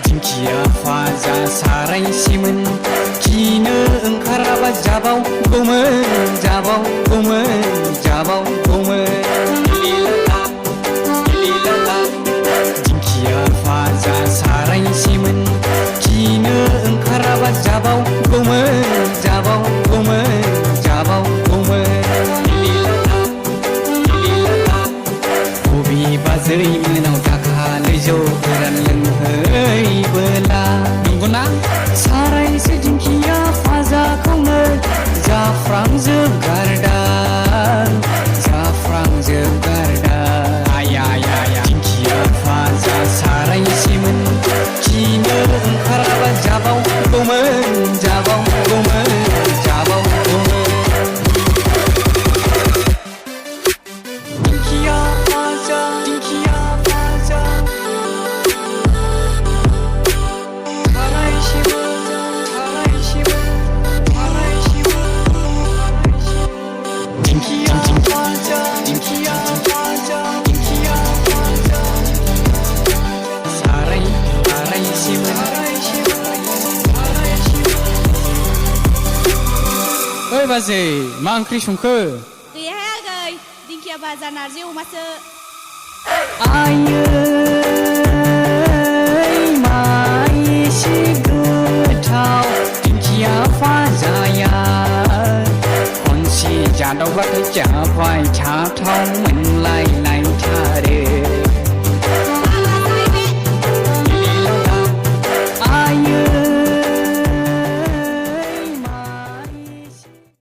दिंखिया फाजा सारायसेमोन गिनो ओंखाराबा जाबावगौमोन दिंखिया फाजा सारायसेमोन गिनो ओंखाराबा जाबावगौमोन बबेबा जै मोनाव दाखालै जौ गोरान लोंहैबोला नंगौना सारायसे दिंखिया फाजाखौनो जाफ्रांजोबगारदां आया दिंखिया फाजा सारायसेमोन गिनो ओंखाराबा जाबावगौमोन दिंखिया फाजा ओइ बाजै मा ओंख्रि संखो गैयाहाय आगै दिंखिया भाजा नारजि अमासो आयै मा एसे गोथाव दिंखिया फाजाया खनसे जादावब्लाथाय जाबाय थाथाव मोनलायलायथारो